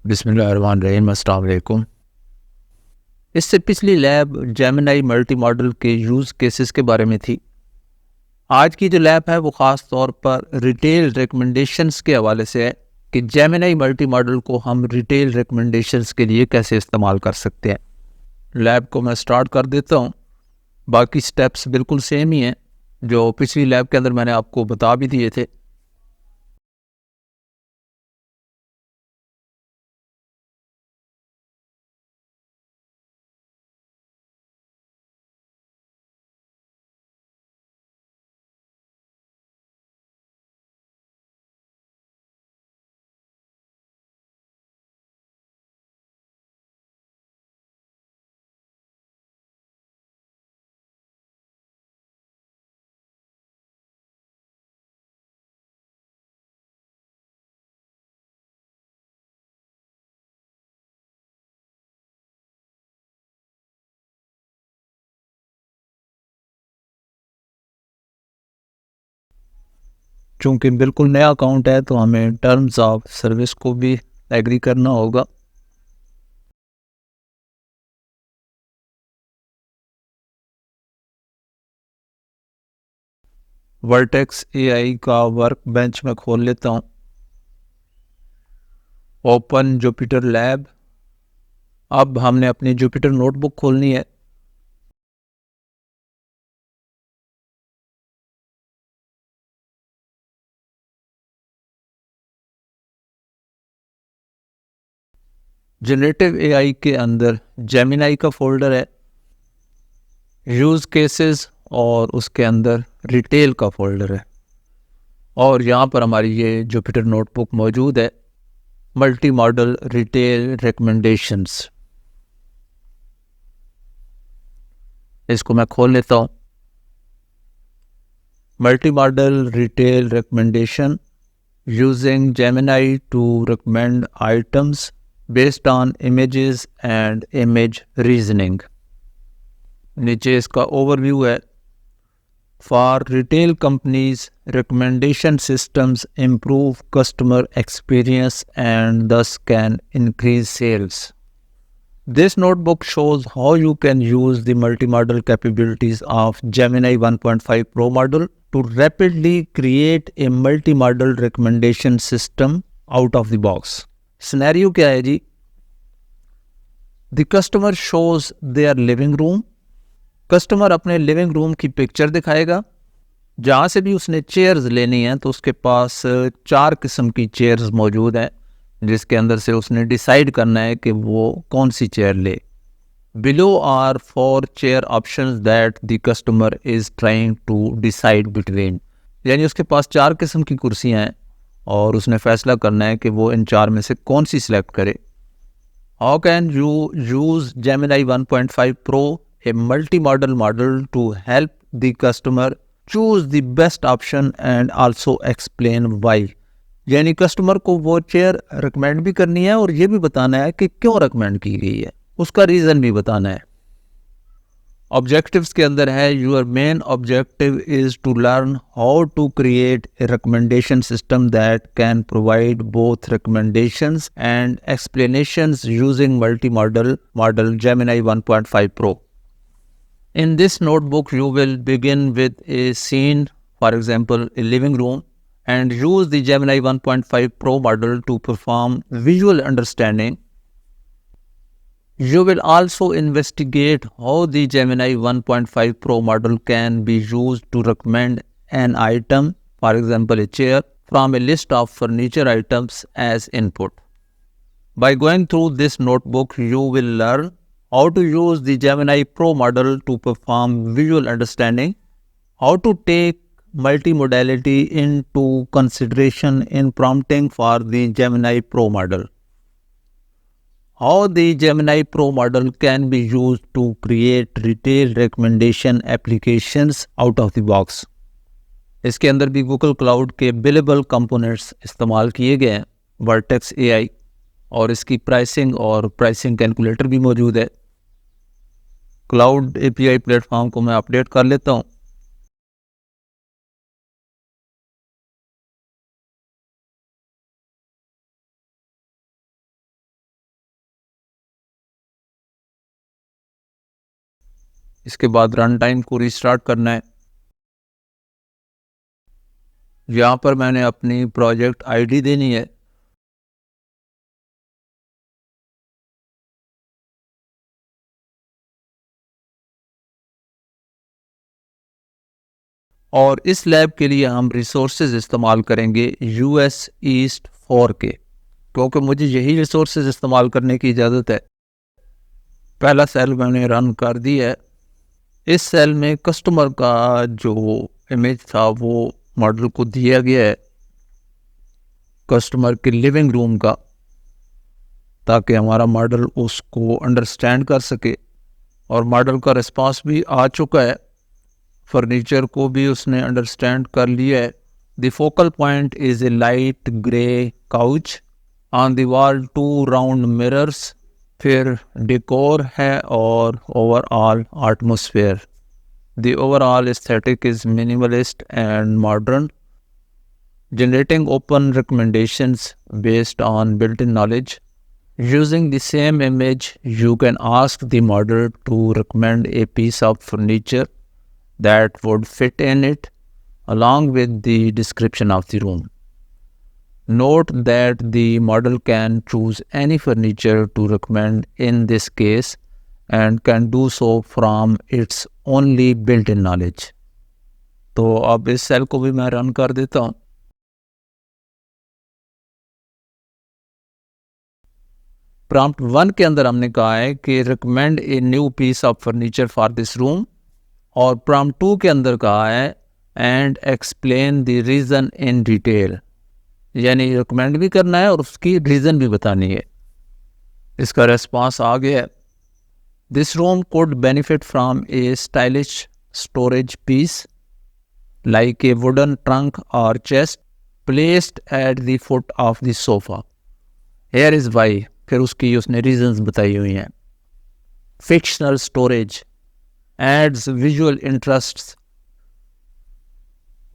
बिस्मिल्लाहिर्रहमानिर्रहीम, अस्सलाम वालेकुम। इससे पिछली लैब जेमिनी मल्टी मॉडल के यूज़ केसेस के बारे में थी। आज की जो लैब है वो ख़ास तौर पर रिटेल रिकमेंडेशंस के हवाले से है कि जेमिनी मल्टी मॉडल को हम रिटेल रिकमेंडेशंस के लिए कैसे इस्तेमाल कर सकते हैं। लैब को मैं स्टार्ट कर देता हूँ। बाकी स्टेप्स बिल्कुल सेम ही हैं जो पिछली लैब के अंदर मैंने आपको बता भी दिए थे। चूँकि बिल्कुल नया अकाउंट है तो हमें टर्म्स ऑफ सर्विस को भी एग्री करना होगा। वर्टेक्स एआई का वर्क बेंच में खोल लेता हूँ। Open Jupiter lab. अब हमने अपनी जुपिटर नोटबुक खोलनी है। जनरेटिव एआई के अंदर जेमिनी का फोल्डर है, यूज़ केसेस और उसके अंदर रिटेल का फोल्डर है। और यहाँ पर हमारी ये जुपिटर नोटबुक मौजूद है, मल्टी मॉडल रिटेल रिकमेंडेशंस। इसको मैं खोल लेता हूँ। Multi modal retail recommendation using Gemini to recommend items based on images and image reasoning। नीचे इसका ओवरव्यू है। For retail companies, recommendation systems improve customer experience and thus can increase sales। This notebook shows how you can use the multimodal capabilities of Gemini 1.5 Pro model to rapidly create a multimodal recommendation system out of the box। Scenario क्या है जी? The customer shows their living room। Customer अपने living room की picture दिखाएगा। जहाँ से भी उसने chairs लेनी है तो उसके पास 4 किस्म की चेयर्स मौजूद हैं, जिसके अंदर से उसने डिसाइड करना है कि वो कौन सी चेयर ले। Below are 4 chair options that the customer is trying to decide between। यानी उसके पास 4 किस्म की कुर्सियाँ हैं और उसने फैसला करना है कि वो इन 4 में से कौन सी सिलेक्ट करे। How can you use Gemini 1.5 Pro, a multi-modal model, to help the customer choose the best option and also explain why। यानी कस्टमर को वो चेयर रिकमेंड भी करनी है और ये भी बताना है कि क्यों रिकमेंड की गई है, उसका रीज़न भी बताना है। ऑब्जेक्टिव्स के अंदर है, your main objective is to learn how to create a recommendation system that can provide both recommendations and explanations using multimodal Gemini 1.5 Pro। In this notebook, you will begin with a scene, for example, a living room, and use the Gemini 1.5 Pro model to perform visual understanding। You will also investigate how the Gemini 1.5 Pro model can be used to recommend an item, for example, a chair, from a list of furniture items as input। By going through this notebook, you will learn how to use the Gemini Pro model to perform visual understanding, how to take multimodality into consideration in prompting for the Gemini Pro model, how the Gemini Pro model can be used to create retail recommendation applications out of the box। इसके अंदर भी Google cloud के billable components इस्तेमाल किए गए हैं, vertex AI, और इसकी प्राइसिंग और प्राइसिंग कैलकुलेटर भी मौजूद है। क्लाउड एपीआई प्लेटफॉर्म को मैं अपडेट कर लेता हूँ। इसके बाद रन टाइम को रिस्टार्ट करना है। यहाँ पर मैंने अपनी प्रोजेक्ट आईडी देनी है। और इस लैब के लिए हम रिसोर्सेज इस्तेमाल करेंगे US ईस्ट 4 के, क्योंकि मुझे यही रिसोर्सेज इस्तेमाल करने की इजाज़त है। पहला सेल मैंने रन कर दिया है। इस सेल में कस्टमर का जो इमेज था वो मॉडल को दिया गया है, कस्टमर के लिविंग रूम का, ताकि हमारा मॉडल उसको अंडरस्टैंड कर सके। और मॉडल का रिस्पांस भी आ चुका है, फर्नीचर को भी उसने अंडरस्टैंड कर लिया है। The focal point is a light grey couch, on the wall 2 round mirrors, फिर डेकोर है और overall atmosphere. The overall aesthetic is minimalist and modern, generating open recommendations based on built-in knowledge. Using the same image, you can ask the model to recommend a piece of furniture that would fit in it, along with the description of the room. Note that the model can choose any furniture to recommend in this case and can do so from its only built-in knowledge. तो अब इस cell को भी मैं run कर देता हूँ। Prompt 1 के अंदर हमने कहा है कि recommend a new piece of furniture for this room, और प्रॉम्प्ट 2 के अंदर कहा है and explain the reason in detail, यानी रिकमेंड भी करना है और उसकी रीज़न भी बतानी है। इसका रेस्पॉन्स आ गया है। This room could benefit from a stylish storage piece like a wooden trunk और chest placed at the foot of the sofa, here is why. फिर उसने रीजंस बताई हुई हैं। Functional storage adds visual interest,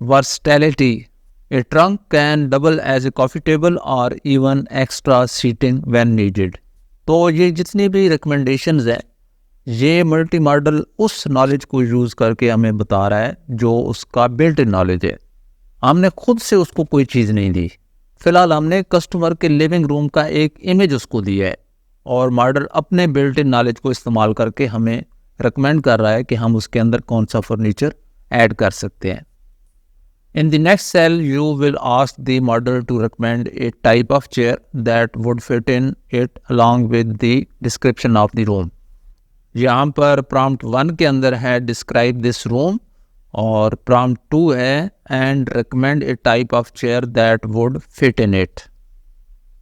versatility, a trunk can double as a coffee table और even extra seating when needed. तो ये जितनी भी रिकमेंडेशंस हैं, ये मल्टी मॉडल उस नॉलेज को यूज़ करके हमें बता रहा है जो उसका बिल्ट इन नॉलेज है। हमने खुद से उसको कोई चीज़ नहीं दी। फिलहाल हमने कस्टमर के लिविंग रूम का एक इमेज उसको दिया है और मॉडल अपने बिल्ट इन नॉलेज को इस्तेमाल करके हमें रिकमेंड कर रहा है कि हम उसके अंदर कौन सा फर्नीचर ऐड कर सकते हैं। In the next cell you will ask the model to recommend a type of chair that would fit in it along with the description of the room. यहाँ पर प्रॉम्प्ट 1 के अंदर है डिस्क्राइब दिस रूम, और prompt 2 है and recommend a type of chair that would fit in it.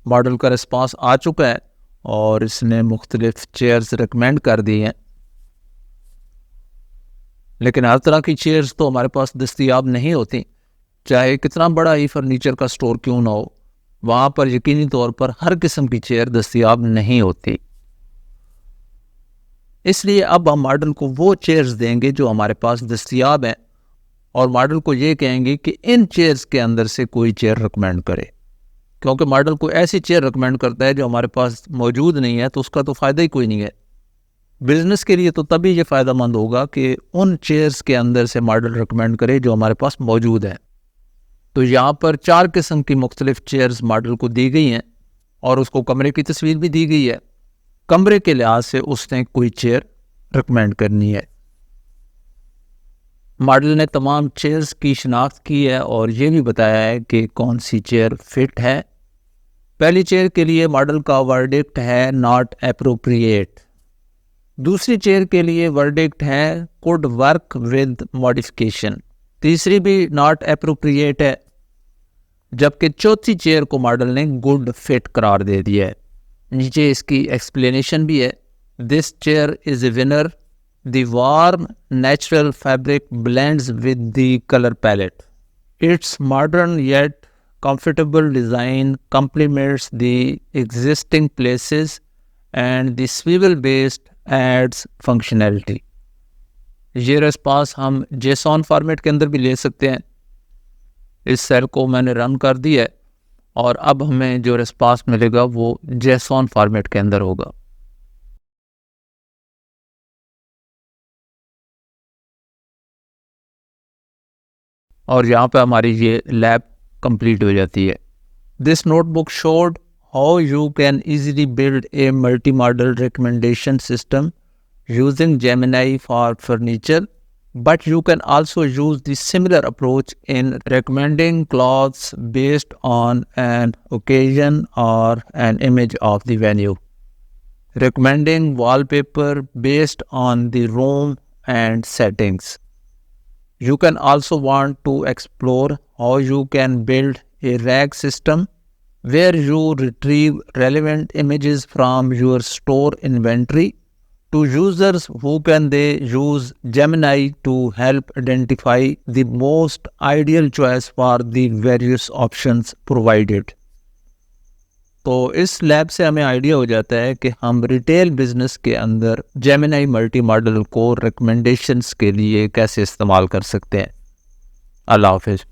Model का response आ चुका है और इसने मुख्तलिफ चेयर्स रिकमेंड कर दी हैं, लेकिन हर तरह की चेयर्स तो हमारे पास दस्तयाब नहीं होती। चाहे कितना बड़ा ही फर्नीचर का स्टोर क्यों ना हो, वहाँ पर यकीनी तौर पर हर किस्म की चेयर दस्तयाब नहीं होती। इसलिए अब हम मॉडल को वो चेयर्स देंगे जो हमारे पास दस्तयाब हैं, और मॉडल को ये कहेंगे कि इन चेयर्स के अंदर से कोई चेयर रिकमेंड करे, क्योंकि मॉडल को ऐसी चेयर रिकमेंड करता है जो हमारे पास मौजूद नहीं है, तो उसका तो फ़ायदा ही कोई नहीं है। बिज़नेस के लिए तो तभी ये फ़ायदेमंद होगा कि उन चेयर्स के अंदर से मॉडल रिकमेंड करे जो हमारे पास मौजूद है। तो यहाँ पर 4 किस्म की मुख्तलिफ चेयर्स मॉडल को दी गई हैं और उसको कमरे की तस्वीर भी दी गई है। कमरे के लिहाज से उसने कोई चेयर रिकमेंड करनी है। मॉडल ने तमाम चेयर्स की शिनाख्त की है और ये भी बताया है कि कौन सी चेयर फिट है। पहली चेयर के लिए मॉडल का वर्डिक्ट है नॉट एप्रोप्रिएट। दूसरी चेयर के लिए वर्डिक्ट है कुड वर्क विद मॉडिफिकेशन। तीसरी भी नॉट एप्रोप्रिएट है, जबकि चौथी चेयर को मॉडल ने गुड फिट करार दे दिया है। नीचे इसकी एक्सप्लेनेशन भी है। This chair is a winner, the warm natural fabric blends with the colour palette, it's modern yet comfortable design complements the existing places and the swivel based adds functionality। ये response हम JSON format के अंदर भी ले सकते हैं। इस cell को मैंने रन कर दिया है और अब हमें जो रेस्पॉन्स मिलेगा वो जेसॉन फॉर्मेट के अंदर होगा। और यहाँ पे हमारी ये लैब कंप्लीट हो जाती है। This notebook showed how you can easily build a multi-model recommendation system using Gemini for furniture, but you can also use the similar approach in recommending clothes based on an occasion or an image of the venue, recommending wallpaper based on the room and settings. You can also want to explore how you can build a RAG system where you retrieve relevant images from your store inventory. To users, who can they use Gemini to help identify the most ideal choice for the various options provided. तो इस lab से हमें idea हो जाता है कि हम retail business के अंदर जेमिनाई मल्टी मॉडल को रिकमेंडेशंस के लिए कैसे इस्तेमाल कर सकते हैं। अल्लाह हाफिज़।